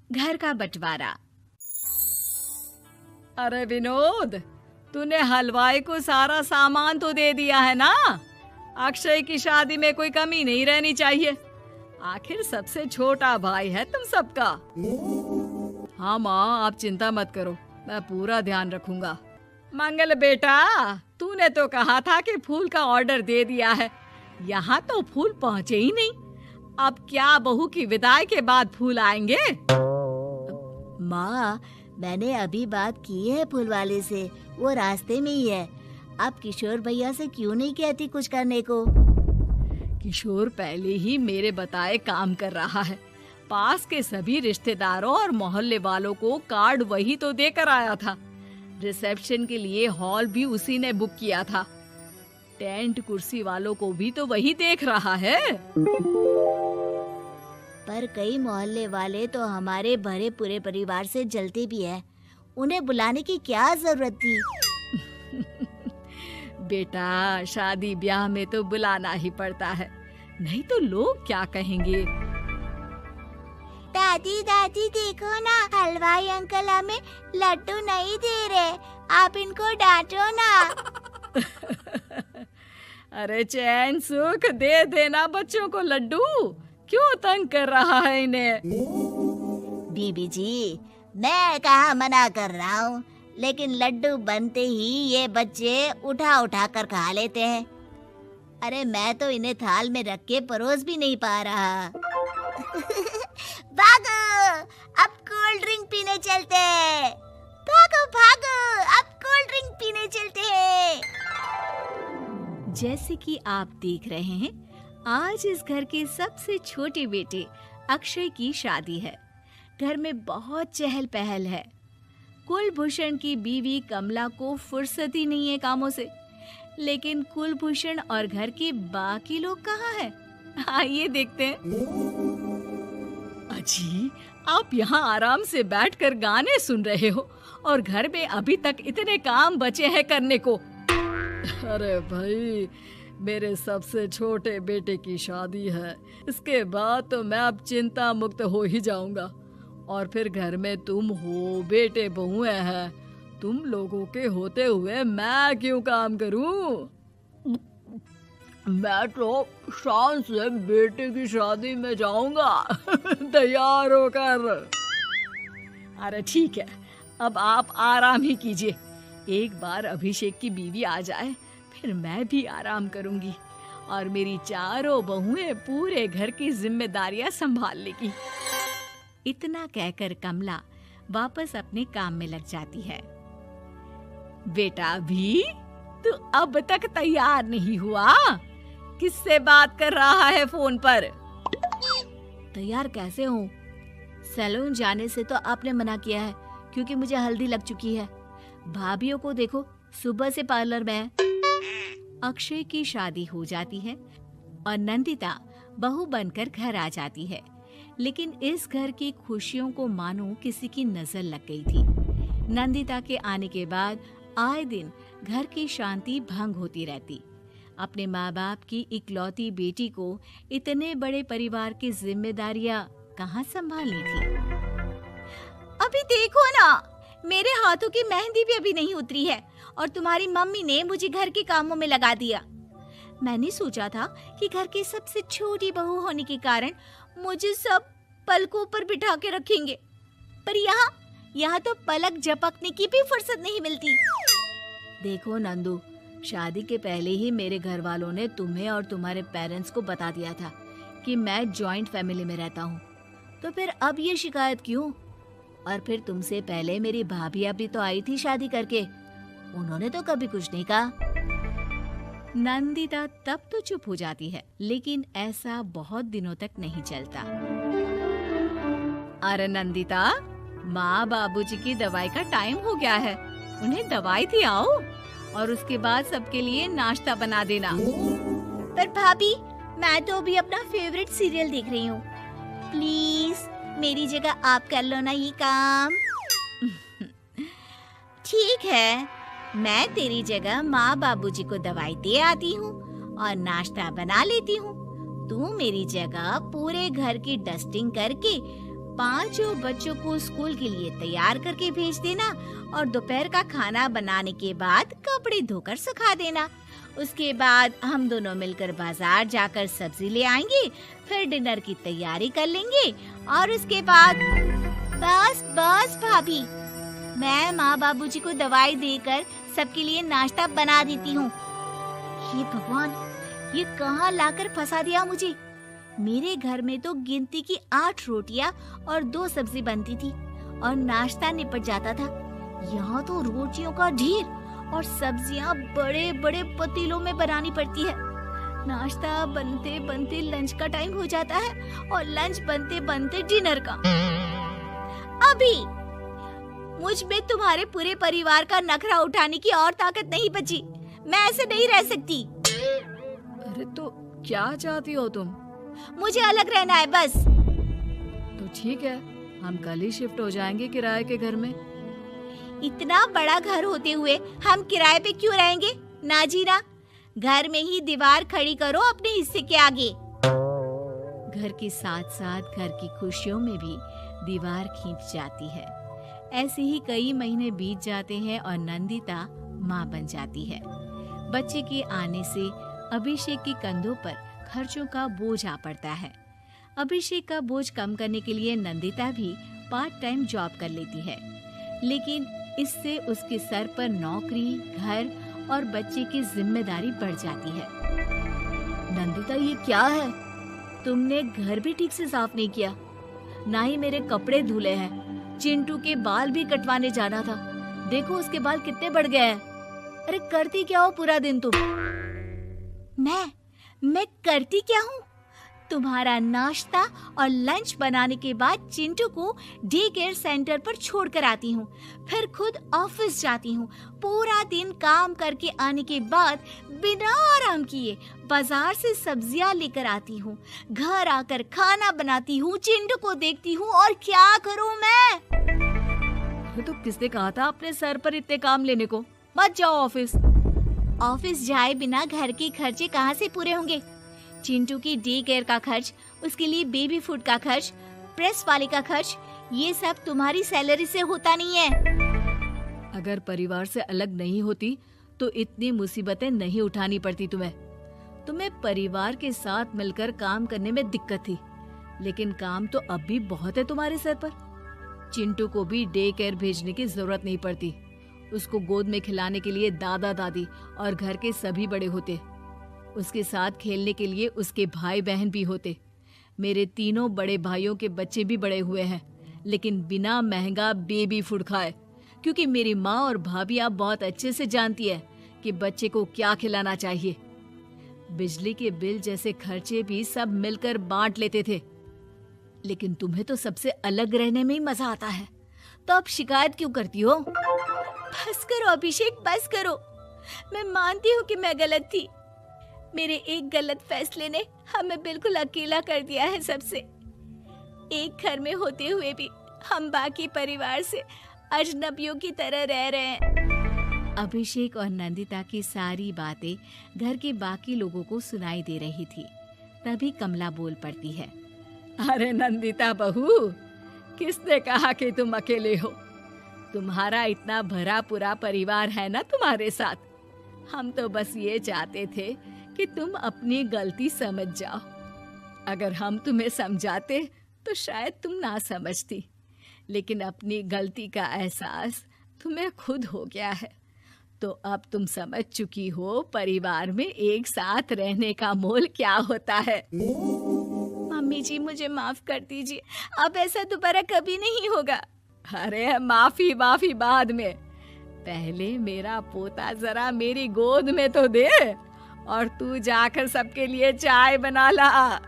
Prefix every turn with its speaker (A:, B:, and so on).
A: घर का बंटवारा। अरे विनोद, तूने हलवाई को सारा सामान तो दे दिया है ना? अक्षय की शादी में कोई कमी नहीं रहनी चाहिए। आखिर सबसे छोटा भाई है तुम सबका। हाँ माँ, आप चिंता मत करो, मैं पूरा ध्यान रखूंगा। मंगल बेटा, तूने तो कहा था कि फूल का ऑर्डर दे दिया है, यहाँ तो फूल पहुँचे ही नहीं। अब क्या बहू की विदाई के बाद फूल आएंगे?
B: माँ, मैंने अभी बात की है फूल वाले से, वो रास्ते में ही है। आप किशोर भैया से क्यों नहीं कहती कुछ करने को?
A: किशोर पहले ही मेरे बताए काम कर रहा है। पास के सभी रिश्तेदारों और मोहल्ले वालों को कार्ड वही तो देकर आया था। रिसेप्शन के लिए हॉल भी उसी ने बुक किया था। टेंट कुर्सी वालों को भी तो वही देख रहा है।
B: पर कई मोहल्ले वाले तो हमारे भरे पूरे परिवार से जलते भी हैं। उन्हें बुलाने की क्या जरूरत थी?
A: बेटा, शादी ब्याह में तो बुलाना ही पड़ता है, नहीं तो लोग क्या कहेंगे।
B: दादी दादी देखो ना, हलवाई अंकल हमें लड्डू नहीं दे रहे, आप इनको डांटो ना।
A: अरे चैन सुख दे देना बच्चों को लड्डू, क्यों तंग कर रहा है इन्हें?
B: बीबी जी, मैं कहाँ मना कर रहा हूँ, लेकिन लड्डू बनते ही ये बच्चे उठा उठा कर खा लेते हैं। अरे मैं तो इन्हें थाल में रख के परोस भी नहीं पा रहा। भागो, अब कोल्ड ड्रिंक पीने चलते हैं। भागो भागो, अब कोल्ड ड्रिंक पीने चलते हैं।
A: जैसे कि आप देख रहे हैं, आज इस घर के सबसे छोटे बेटे अक्षय की शादी है। घर में बहुत चहल पहल है। कुलभूषण की बीवी कमला को फुर्सत ही नहीं है कामों से, लेकिन कुलभूषण और घर के बाकी लोग कहाँ हैं? आइए देखते हैं। अजी, आप यहाँ आराम से बैठकर गाने सुन रहे हो और घर में अभी तक इतने काम बचे हैं करने को। अरे भाई, मेरे सबसे छोटे बेटे की शादी है, इसके बाद तो मैं अब चिंता मुक्त हो ही जाऊंगा। और फिर घर में तुम हो, बेटे बहुएं हैं, तुम लोगों के होते हुए मैं क्यों काम करूं? मैं तो शान से बेटे की शादी में जाऊंगा तैयार होकर। अरे ठीक है, अब आप आराम ही कीजिए। एक बार अभिषेक की बीवी आ जाए, फिर मैं भी आराम करूंगी और मेरी चारों बहुएं पूरे घर की जिम्मेदारियां संभाल लेगी। इतना कहकर कमला वापस अपने काम में लग जाती है। बेटा भी, तू अब तक तैयार नहीं हुआ? किससे बात कर रहा है फोन पर?
B: तैयार कैसे हूँ? सैलून जाने से तो आपने मना किया है, क्योंकि मुझे हल्दी लग चुकी है। भाभीयों को देखो, सुबह से पार्लर में है।
A: अक्षय की शादी हो जाती है और नंदिता बहू बनकर घर आ जाती है, लेकिन इस घर की खुशियों को मानो किसी की नजर लग गई थी। नंदिता के आने के बाद आए दिन घर की शांति भंग होती रहती। अपने माँ बाप की इकलौती बेटी को इतने बड़े परिवार की जिम्मेदारियां कहाँ संभालनी थी?
B: अभी देखो ना, मेरे हाथों की मेहंदी भी अभी नहीं उतरी है और तुम्हारी मम्मी ने मुझे घर के कामों में लगा दिया। मैंने सोचा था कि घर की सबसे छोटी बहू होने के कारण मुझे सब पलकों पर बिठा के रखेंगे, पर यहाँ तो पलक झपकने की भी फुर्सत नहीं मिलती। देखो नंदू, शादी के पहले ही मेरे घर वालों ने तुम्हें और तुम्हारे पेरेंट्स को बता दिया था कि मैं जॉइंट फैमिली में रहता हूँ, तो फिर अब ये शिकायत क्यों? और फिर तुमसे पहले मेरी भाभी भी तो आई थी शादी करके, उन्होंने तो कभी कुछ नहीं कहा।
A: नंदिता तब तो चुप हो जाती है, लेकिन ऐसा बहुत दिनों तक नहीं चलता। अरे नंदिता, माँ बाबूजी की दवाई का टाइम हो गया है, उन्हें दवाई थी आओ, और उसके बाद सबके लिए नाश्ता बना देना।
B: पर भाभी, मैं तो अभी अपना फेवरेट सीरियल देख रही हूँ, प्लीज मेरी जगह आप कर लो ना ये काम। ठीक है, मैं तेरी जगह माँ बाबूजी को दवाई दे आती हूँ और नाश्ता बना लेती हूँ। तू मेरी जगह पूरे घर की डस्टिंग करके पांचों बच्चों को स्कूल के लिए तैयार करके भेज देना और दोपहर का खाना बनाने के बाद कपड़े धोकर सुखा देना। उसके बाद हम दोनों मिलकर बाजार जाकर सब्जी ले आएंगे, फिर डिनर की तैयारी कर लेंगे और उसके बाद बस बस भाभी, मैं माँ बाबूजी को दवाई देकर सबके लिए नाश्ता बना देती हूँ। ये भगवान, ये कहाँ लाकर फंसा दिया मुझे। मेरे घर में तो गिनती की 8 रोटियां और 2 सब्जी बनती थी और नाश्ता निपट जाता था। यहाँ तो रोटियों का ढेर और सब्जियां बड़े बड़े पतीलों में बनानी पड़ती है। नाश्ता बनते बनते लंच का टाइम हो जाता है और लंच बनते बनते डिनर का। अभी मुझ में तुम्हारे पूरे परिवार का नखरा उठाने की और ताकत नहीं बची। मैं ऐसे नहीं रह सकती।
A: अरे तो क्या चाहती हो तुम?
B: मुझे अलग रहना है बस।
A: तो ठीक है, हम कल ही शिफ्ट हो जाएंगे किराए के घर में।
B: इतना बड़ा घर होते हुए हम किराए पे क्यों रहेंगे? ना जी ना, घर में ही दीवार खड़ी करो अपने हिस्से के आगे। घर के साथ साथ घर की खुशियों में भी दीवार खींच जाती है। ऐसे ही कई महीने बीत जाते हैं और नंदिता माँ बन जाती है। बच्चे के आने से अभिषेक के कंधों पर खर्चों का बोझ आ पड़ता है। अभिषेक का बोझ कम करने के लिए नंदिता भी पार्ट टाइम जॉब कर लेती है, लेकिन इससे उसके सर पर नौकरी, घर और बच्चे की जिम्मेदारी बढ़ जाती है।
A: नंदिता, ये क्या है? तुमने घर भी ठीक से साफ नहीं किया, ना ही मेरे कपड़े धुले हैं। चिंटू के बाल भी कटवाने जाना था, देखो उसके बाल कितने बढ़ गए हैं। अरे करती क्या हो पूरा दिन तुम?
B: मैं करती क्या हूँ? तुम्हारा नाश्ता और लंच बनाने के बाद चिंटू को डे केयर सेंटर पर छोड़कर आती हूँ, फिर खुद ऑफिस जाती हूँ। पूरा दिन काम करके आने के बाद बिना आराम किए बाजार से सब्जियाँ लेकर आती हूँ, घर आकर खाना बनाती हूँ, चिंटू को देखती हूँ और क्या करूँ मैं?
A: तो किसने कहा था अपने सर पर इतने काम लेने को? मत जाओ ऑफिस।
B: ऑफिस जाए बिना घर के खर्चे कहाँ से पूरे होंगे? चिंटू की डे केयर का खर्च, उसके लिए बेबी फूड का खर्च, प्रेस वाले का खर्च, ये सब तुम्हारी सैलरी से होता नहीं है।
A: अगर परिवार से अलग नहीं होती तो इतनी मुसीबतें नहीं उठानी पड़ती तुम्हें परिवार के साथ मिलकर काम करने में दिक्कत थी, लेकिन काम तो अब भी बहुत है तुम्हारे सर पर। चिंटू को भी डे केयर भेजने की जरूरत नहीं पड़ती। उसको गोद में खिलाने के लिए दादा दादी और घर के सभी बड़े होते। उसके साथ खेलने के लिए उसके भाई बहन भी होते। मेरे तीनों बड़े भाइयों के बच्चे भी बड़े हुए हैं, लेकिन बिना महंगा बेबी फूड खाए, क्योंकि मेरी माँ और भाभियाँ बहुत अच्छे से जानती है कि बच्चे को क्या खिलाना चाहिए। बिजली के बिल जैसे खर्चे भी सब मिलकर बांट लेते थे, लेकिन तुम्हें तो सबसे अलग रहने में ही मजा आता है, तो अब शिकायत क्यों करती हो?
B: बस करो अभिषेक, बस करो। मैं मानती हूँ कि मैं गलत थी। मेरे एक गलत फैसले ने हमें बिल्कुल अकेला कर दिया है सबसे। एक घर में होते हुए भी हम बाकी परिवार से अजनबियों की तरह रह रहे हैं।
A: अभिषेक और नंदिता की सारी बातें घर के बाकी लोगों को सुनाई दे रही थी। तभी कमला बोल पड़ती है। अरे नंदिता बहू, किसने कहा कि तुम अकेले हो? तुम्हारा इतना भरा पूरा परिवार है ना तुम्हारे साथ। हम तो बस ये चाहते थे कि तुम अपनी गलती समझ जाओ। अगर हम तुम्हें समझाते तो शायद तुम ना समझती, लेकिन अपनी गलती का एहसास तुम्हें खुद हो गया है, तो अब तुम समझ चुकी हो परिवार में एक साथ रहने का मोल क्या होता है।
B: मम्मी जी, मुझे माफ कर दीजिए, अब ऐसा दोबारा कभी नहीं होगा।
A: अरे माफी बाद में, पहले मेरा पोता जरा मेरी गोद में तो दे, और तू जाकर सबके लिए चाय बना ला।